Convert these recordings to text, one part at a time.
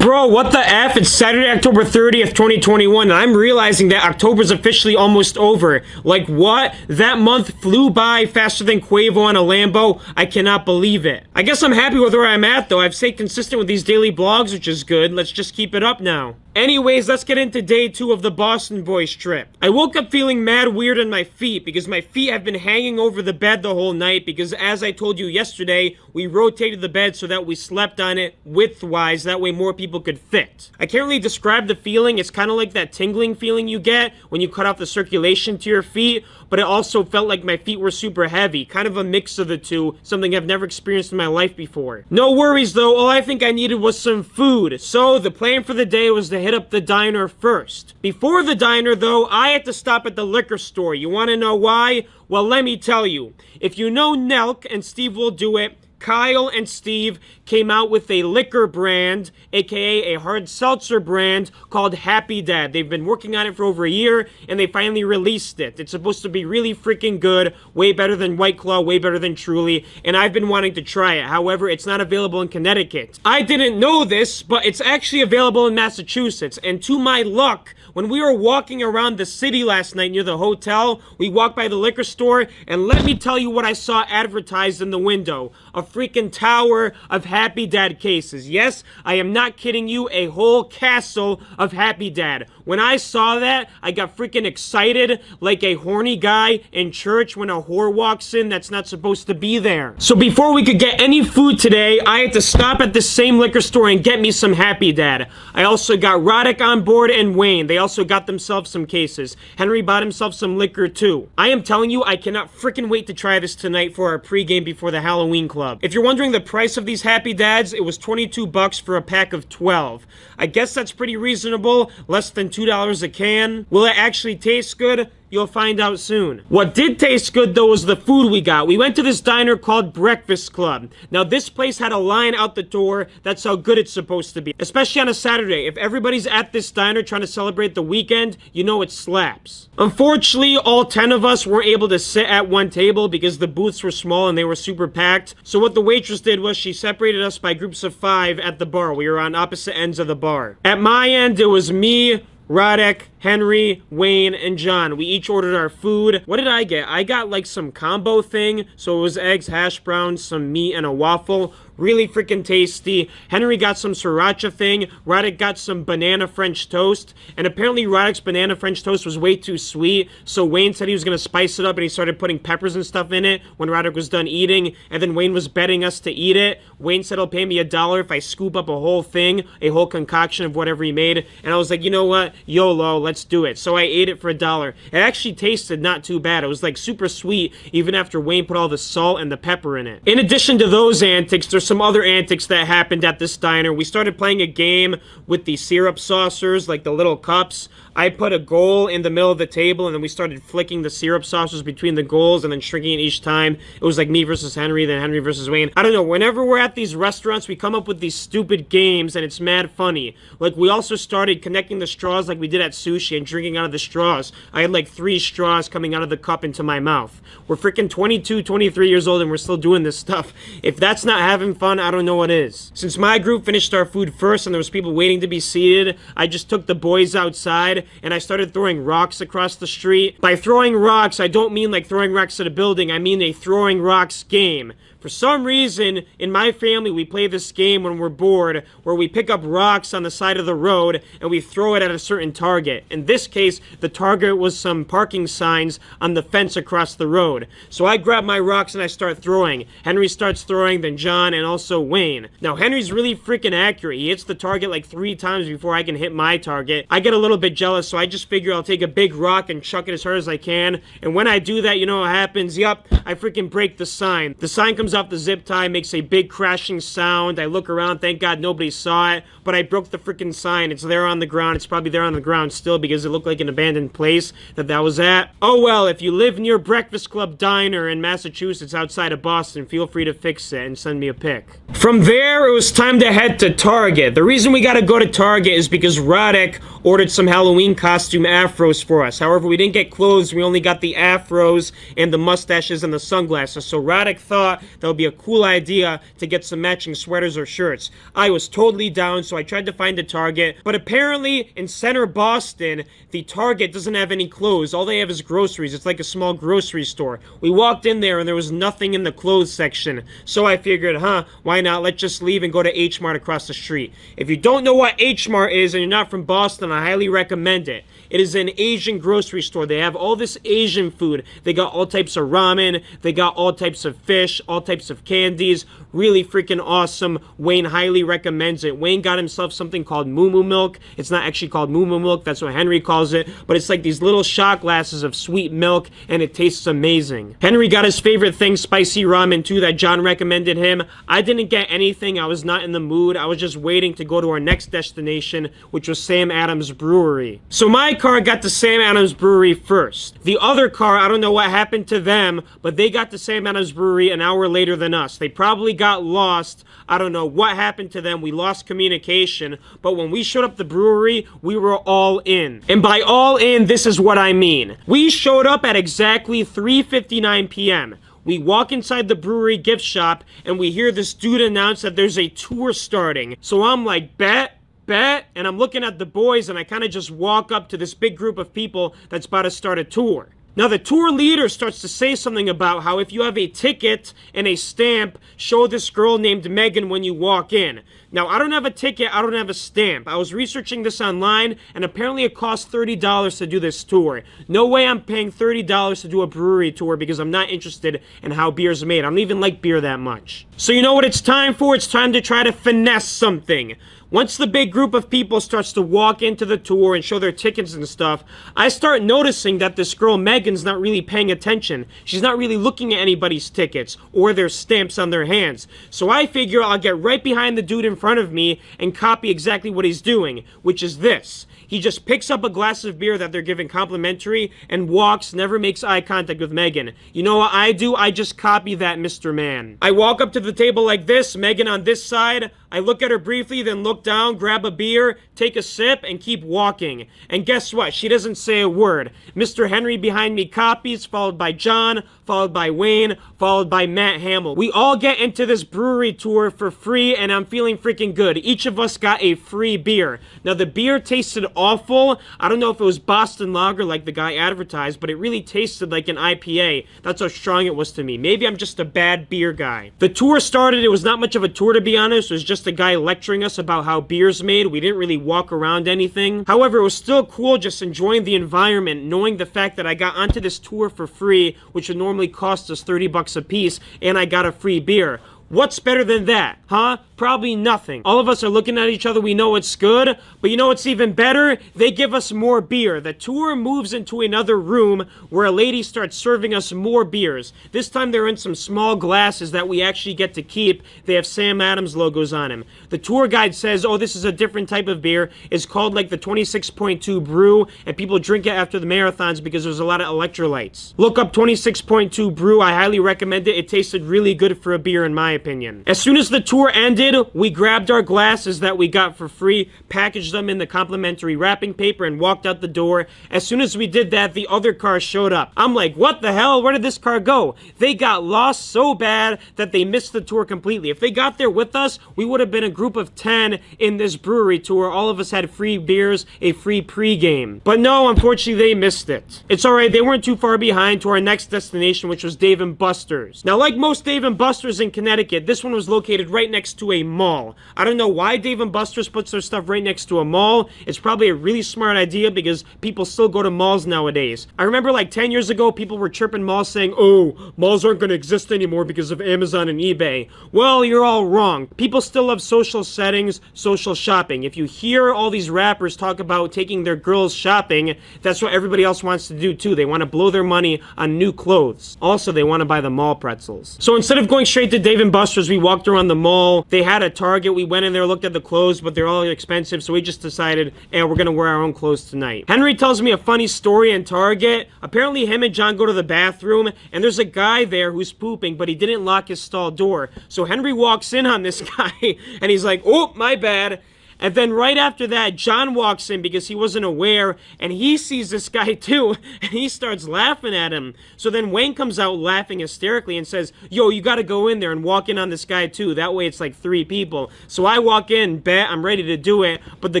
Bro, what the F? It's Saturday, October 30th, 2021, and I'm realizing that October's officially almost over. Like, what? That month flew by faster than Quavo on a Lambo. I cannot believe it. I guess I'm happy with where I'm at, though. I've stayed consistent with these daily blogs, which is good. Let's just keep it up now. Anyways, let's get into day 2 of the Boston Boys trip. I woke up feeling mad weird on my feet because my feet have been hanging over the bed the whole night because, as I told you yesterday, we rotated the bed so that we slept on it widthwise, that way more people could fit. I can't really describe the feeling. It's kind of like that tingling feeling you get when you cut off the circulation to your feet, but it also felt like my feet were super heavy, kind of a mix of the two, something I've never experienced in my life before. No worries though, all I think I needed was some food, so the plan for the day was to hit up the diner first. Before the diner though, I had to stop at the liquor store. You want to know why? Well, let me tell you. If you know Nelk, and Steve will do it, Kyle and Steve came out with a liquor brand, aka a hard seltzer brand, called Happy Dad. They've been working on it for over a year, and they finally released it. It's supposed to be really freaking good, way better than White Claw, way better than Truly, and I've been wanting to try it. However, it's not available in Connecticut. I didn't know this, but it's actually available in Massachusetts, and to my luck, when we were walking around the city last night near the hotel, we walked by the liquor store, and let me tell you what I saw advertised in the window. A freaking tower of Happy Dad cases. Yes, I am not kidding you, a whole castle of Happy Dad. When I saw that, I got freaking excited like a horny guy in church when a whore walks in that's not supposed to be there. So before we could get any food today, I had to stop at the same liquor store and get me some Happy Dad. I also got Roddick on board and Wayne. They also got themselves some cases. Henry bought himself some liquor too. I am telling you, I cannot freaking wait to try this tonight for our pregame before the Halloween Club. If you're wondering the price of these Happy Dads, it was $22 for a pack of 12. I guess that's pretty reasonable, less than $2 a can. Will it actually taste good? You'll find out soon. What did taste good though was the food we got. We went to this diner called Breakfast Club. Now this place had a line out the door. That's how good it's supposed to be. Especially on a Saturday. If everybody's at this diner trying to celebrate the weekend, you know it slaps. Unfortunately, all 10 of us weren't able to sit at one table because the booths were small and they were super packed. So what the waitress did was she separated us by groups of 5 at the bar. We were on opposite ends of the bar. At my end, it was me, Roddick, Henry, Wayne, and John. We each ordered our food. What did I get? I got like some combo thing. So it was eggs, hash browns, some meat, and a waffle. Really freaking tasty. Henry got some sriracha thing. Roddick got some banana French toast. And apparently Roddick's banana French toast was way too sweet. So Wayne said he was going to spice it up and he started putting peppers and stuff in it when Roddick was done eating. And then Wayne was betting us to eat it. Wayne said he'll pay me $1 if I scoop up a whole thing, a whole concoction of whatever he made. And I was like, you know what? YOLO, let's do it. So I ate it for $1. It actually tasted not too bad. It was like super sweet even after Wayne put all the salt and the pepper in it. In addition to those antics, there's some other antics that happened at this diner. We started playing a game with the syrup saucers, like the little cups. I put a goal in the middle of the table, and then we started flicking the syrup saucers between the goals and then shrinking it each time. It was like me versus Henry, then Henry versus Wayne. I don't know, whenever we're at these restaurants, we come up with these stupid games, and it's mad funny. Like, we also started connecting the straws like we did at sushi and drinking out of the straws. I had like 3 straws coming out of the cup into my mouth. We're freaking 22, 23 years old, and we're still doing this stuff. If that's not having fun, I don't know what is. Since my group finished our food first and there was people waiting to be seated, I just took the boys outside and I started throwing rocks across the street. By throwing rocks, I don't mean like throwing rocks at a building, I mean a throwing rocks game. For some reason, in my family, we play this game when we're bored, where we pick up rocks on the side of the road and we throw it at a certain target. In this case, the target was some parking signs on the fence across the road. So I grab my rocks and I start throwing. Henry starts throwing, then John, and also Wayne. Now, Henry's really freaking accurate. He hits the target like 3 times before I can hit my target. I get a little bit jealous, so I just figure I'll take a big rock and chuck it as hard as I can. And when I do that, you know what happens? Yup, I freaking break the sign. The sign comes off the zip tie, makes a big crashing sound. I look around, thank God nobody saw it, but I broke the freaking sign. It's there on the ground. It's probably there on the ground still because it looked like an abandoned place that was at. Oh well, if you live near Breakfast Club Diner in Massachusetts outside of Boston, feel free to fix it and send me a pic. From there, it was time to head to Target. The reason we gotta go to Target is because Roddick ordered some Halloween costume afros for us. However, we didn't get clothes. We only got the afros and the mustaches and the sunglasses. So Roddick thought that would be a cool idea to get some matching sweaters or shirts. I was totally down, so I tried to find a Target, but apparently in center Boston, the Target doesn't have any clothes. All they have is groceries. It's like a small grocery store. We walked in there and there was nothing in the clothes section, so I figured, why not? Let's just leave and go to H Mart across the street. If you don't know what H Mart is and you're not from Boston, I highly recommend it. It is an Asian grocery store. They have all this Asian food. They got all types of ramen. They got all types of fish, all types of candies. Really freaking awesome. Wayne highly recommends it. Wayne got himself something called Moo Moo Milk. It's not actually called Moo Moo Milk. That's what Henry calls it. But it's like these little shot glasses of sweet milk, and it tastes amazing. Henry got his favorite thing, spicy ramen, too, that John recommended him. I didn't get anything. I was not in the mood. I was just waiting to go to our next destination, which was Sam Adams Brewery. So my car got to Sam Adams Brewery first. The other car, I don't know what happened to them, but they got to Sam Adams Brewery an hour later than us. They probably got lost. I don't know what happened to them. We lost communication, but when we showed up the brewery, we were all in. And by all in, this is what I mean. We showed up at exactly 3:59 p.m. We walk inside the brewery gift shop, and we hear this dude announce that there's a tour starting. So I'm like, bet, and I'm looking at the boys, and I kind of just walk up to this big group of people that's about to start a tour. Now, the tour leader starts to say something about how if you have a ticket and a stamp, show this girl named Megan when you walk in. Now, I don't have a ticket, I don't have a stamp. I was researching this online, and apparently it costs $30 to do this tour. No way I'm paying $30 to do a brewery tour because I'm not interested in how beer's made. I don't even like beer that much. So you know what it's time for? It's time to try to finesse something. Once the big group of people starts to walk into the tour and show their tickets and stuff, I start noticing that this girl Megan's not really paying attention. She's not really looking at anybody's tickets or their stamps on their hands. So I figure I'll get right behind the dude in front of me and copy exactly what he's doing, which is this. He just picks up a glass of beer that they're giving complimentary and walks, never makes eye contact with Megan. You know what I do? I just copy that Mr. Man. I walk up to the table like this, Megan on this side. I look at her briefly, then look down, grab a beer, take a sip, and keep walking. And guess what? She doesn't say a word. Mr. Henry behind me copies, followed by John, followed by Wayne, followed by Matt Hamill. We all get into this brewery tour for free, and I'm feeling freaking good. Each of us got a free beer. Now, the beer tasted awful. I don't know if it was Boston Lager like the guy advertised, but it really tasted like an IPA. That's how strong it was to me. Maybe I'm just a bad beer guy. The tour started. It was not much of a tour, to be honest. It was just a guy lecturing us about how beer's made. We didn't really walk around anything. However, it was still cool just enjoying the environment, knowing the fact that I got onto this tour for free, which would normally cost us $30 a piece, and I got a free beer. What's better than that, huh? Probably nothing. All of us are looking at each other, we know it's good, but you know what's even better? They give us more beer. The tour moves into another room where a lady starts serving us more beers. This time they're in some small glasses that we actually get to keep. They have Sam Adams logos on them. The tour guide says, oh, this is a different type of beer. It's called like the 26.2 Brew, and people drink it after the marathons because there's a lot of electrolytes. Look up 26.2 Brew. I highly recommend it. It tasted really good for a beer in my opinion. As soon as the tour ended, we grabbed our glasses that we got for free, packaged them in the complimentary wrapping paper, and walked out the door. As soon as we did that, the other car showed up. I'm like, what the hell? Where did this car go? They got lost so bad that they missed the tour completely. If they got there with us, we would have been a group of 10 in this brewery tour. All of us had free beers, a free pregame. But no, unfortunately, they missed it. It's alright, they weren't too far behind to our next destination, which was Dave & Buster's. Now, like most Dave & Buster's in Connecticut, this one was located right next to a mall. I don't know why Dave & Buster's puts their stuff right next to a mall. It's probably a really smart idea because people still go to malls nowadays. I remember like 10 years ago, people were chirping malls saying, oh, malls aren't going to exist anymore because of Amazon and eBay. Well, you're all wrong. People still love social settings, social shopping. If you hear all these rappers talk about taking their girls shopping, that's what everybody else wants to do too. They want to blow their money on new clothes. Also, they want to buy the mall pretzels. So instead of going straight to Dave & Buster's, we walked around the mall. They had a Target. We went in there, looked at the clothes, but they're all expensive, so we just decided, hey, we're gonna wear our own clothes tonight. Henry tells me a funny story in Target. Apparently, him and John go to the bathroom, and there's a guy there who's pooping, but he didn't lock his stall door. So Henry walks in on this guy, and he's like, oh, my bad. And then right after that, John walks in because he wasn't aware, and he sees this guy too, and he starts laughing at him. So then Wayne comes out laughing hysterically and says, yo, you gotta go in there and walk in on this guy too. That way it's like 3 people. So I walk in, bet, I'm ready to do it, but the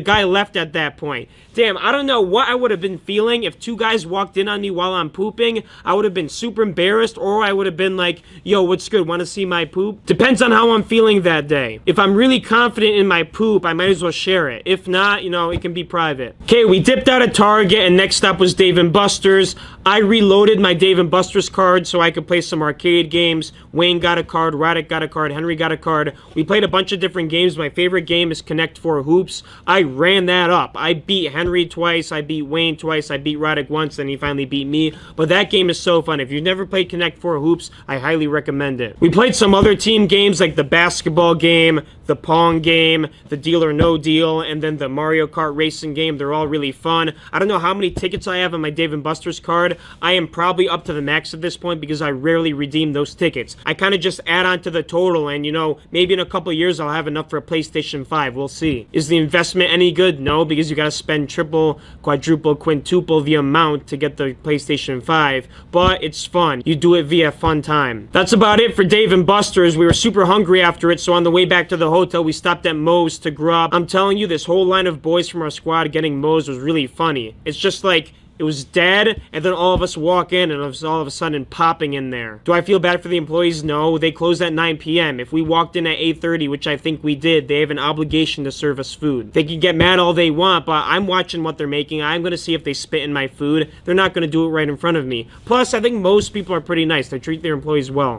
guy left at that point. Damn, I don't know what I would have been feeling if 2 guys walked in on me while I'm pooping. I would have been super embarrassed, or I would have been like, yo, what's good, wanna see my poop? Depends on how I'm feeling that day. If I'm really confident in my poop, I might as well share it. If not, you know, it can be private. Okay, we dipped out of Target, and next stop was Dave & Buster's. I reloaded my Dave & Buster's card so I could play some arcade games. Wayne got a card, Radek got a card, Henry got a card. We played a bunch of different games. My favorite game is Connect 4 Hoops. I ran that up. I beat Henry twice, I beat Wayne twice, I beat Radek once, and he finally beat me. But that game is so fun. If you've never played Connect 4 Hoops, I highly recommend it. We played some other team games like the basketball game, the Pong game, the Deal or No Deal, and then the Mario Kart racing game. They're all really fun. I don't know how many tickets I have on my Dave & Buster's card. I am probably up to the max at this point because I rarely redeem those tickets. I kind of just add on to the total, and you know, maybe in a couple years I'll have enough for a PlayStation 5. We'll see. Is the investment any good? No, because you gotta spend triple, quadruple, quintuple the amount to get the PlayStation 5, but it's fun. You do it via fun time. That's about it for Dave & Buster's. We were super hungry after it, so on the way back to the hotel, we stopped at Moe's to grub. I'm telling you, this whole line of boys from our squad getting Moe's was really funny. It's just like, it was dead, and then all of us walk in, and it was all of a sudden popping in there. Do I feel bad for the employees? No, they closed at 9 p.m. If we walked in at 8:30, which I think we did, they have an obligation to serve us food. They can get mad all they want, but I'm watching what they're making. I'm going to see if they spit in my food. They're not going to do it right in front of me. Plus, I think most people are pretty nice. They treat their employees well.